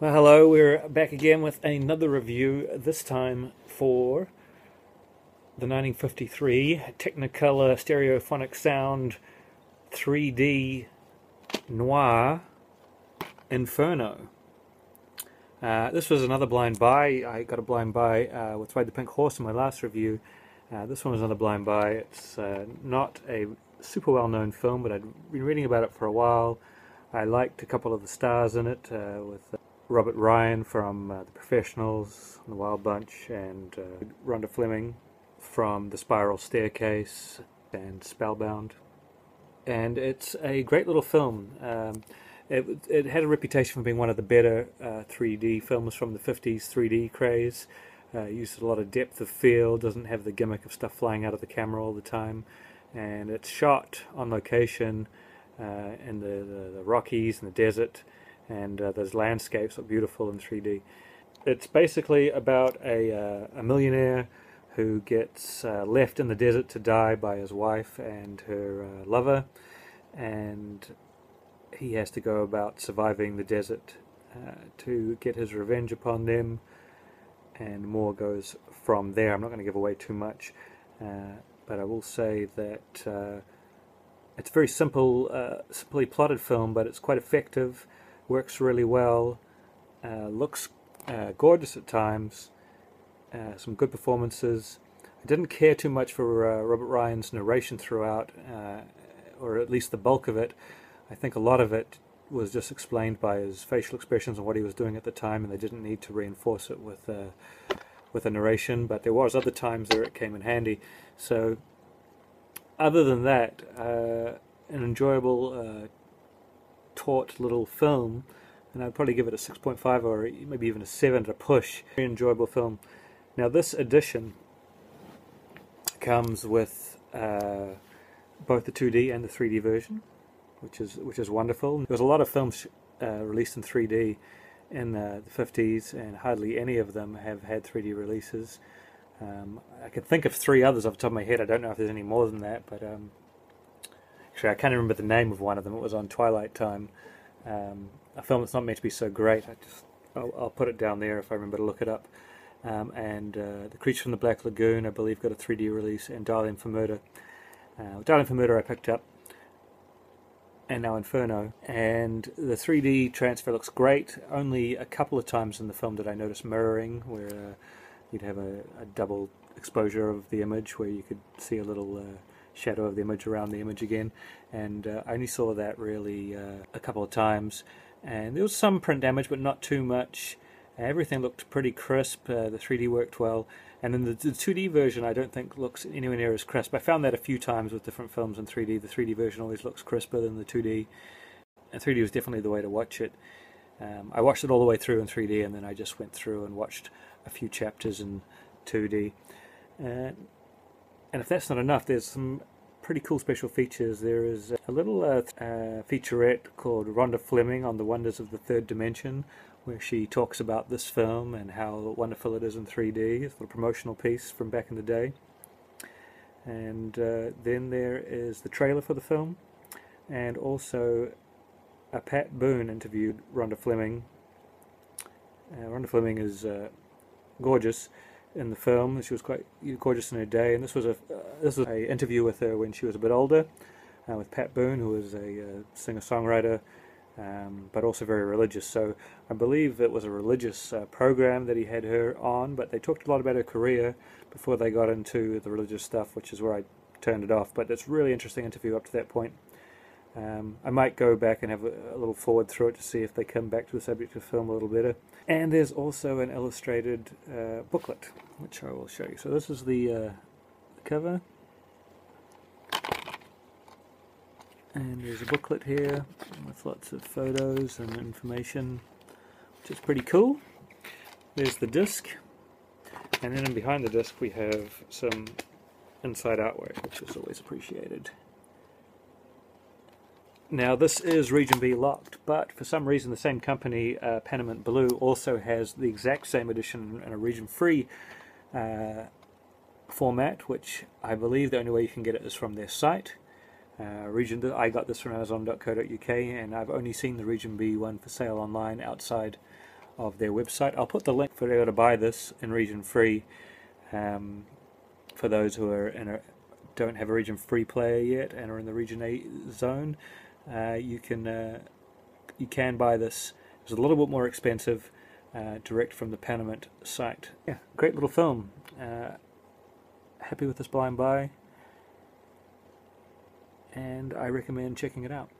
Well, hello, we're back again with another review, this time for the 1953 Technicolor Stereophonic Sound 3D Noir Inferno. This was another blind buy. I got a blind buy with Ride the Pink Horse in my last review. This one was another blind buy. It's not a super well-known film, but I'd been reading about it for a while. I liked a couple of the stars in it, with Robert Ryan from The Professionals, The Wild Bunch, and Rhonda Fleming from The Spiral Staircase and Spellbound. And it's a great little film. It had a reputation for being one of the better 3D films from the 50s 3D craze. Used a lot of depth of field, doesn't have the gimmick of stuff flying out of the camera all the time. And it's shot on location in the Rockies and the desert, and those landscapes are beautiful in 3D. It's basically about a millionaire who gets left in the desert to die by his wife and her lover, and he has to go about surviving the desert to get his revenge upon them, and more goes from there. I'm not going to give away too much, but I will say that it's a very simply plotted film, but it's quite effective, works really well, looks gorgeous at times, some good performances. I didn't care too much for Robert Ryan's narration throughout, or at least the bulk of it. I think a lot of it was just explained by his facial expressions and what he was doing at the time, and they didn't need to reinforce it with a narration, but there was other times where it came in handy. So other than that, an enjoyable, taut little film, and I'd probably give it a 6.5 or maybe even a 7 at a push. Very enjoyable film. Now this edition comes with both the 2D and the 3D version, which is wonderful. There was a lot of films released in 3D in the 50s, and hardly any of them have had 3D releases. I could think of 3 others off the top of my head. I don't know if there's any more than that, but actually I can't remember the name of one of them. It was on Twilight Time, a film that's not meant to be so great. I'll put it down there if I remember to look it up. And The Creature from the Black Lagoon, I believe, got a 3D release, and Darling for Murder. Darling for Murder I picked up, and now Inferno. And the 3D transfer looks great. Only a couple of times in the film did I notice mirroring, where you'd have a double exposure of the image where you could see a little shadow of the image around the image again, and I only saw that really a couple of times, and there was some print damage but not too much. Everything looked pretty crisp. The 3D worked well, and then the 2D version I don't think looks anywhere near as crisp. I found that a few times with different films in 3D. The 3D version always looks crisper than the 2D, and 3D was definitely the way to watch it. I watched it all the way through in 3D, and then I just went through and watched a few chapters in 2D. And if that's not enough, there's some pretty cool special features. There is a little featurette called Rhonda Fleming on the Wonders of the Third Dimension, where she talks about this film and how wonderful it is in 3D. It's a little promotional piece from back in the day. And then there is the trailer for the film, and also a Pat Boone interviewed Rhonda Fleming. Rhonda Fleming is gorgeous in the film. She was quite gorgeous in her day, and this was a interview with her when she was a bit older, with Pat Boone, who was a singer-songwriter, but also very religious. So I believe it was a religious program that he had her on, but they talked a lot about her career before they got into the religious stuff, which is where I turned it off. But it's a really interesting interview up to that point. I might go back and have a little forward through it to see if they come back to the subject of the film a little better. And there's also an illustrated booklet, which I will show you. So this is the cover. And there's a booklet here with lots of photos and information, which is pretty cool. There's the disc. And then behind the disc we have some inside artwork, which is always appreciated. Now this is Region B locked, but for some reason the same company, Panamint Blue, also has the exact same edition in a region free format, which I believe the only way you can get it is from their site. I got this from Amazon.co.uk, and I've only seen the Region B one for sale online outside of their website. I'll put the link for able to buy this in region free for those who are don't have a region free player yet and are in the region A zone. You can buy this. It's a little bit more expensive, direct from the Panamint site. Yeah, great little film. Happy with this blind buy, and I recommend checking it out.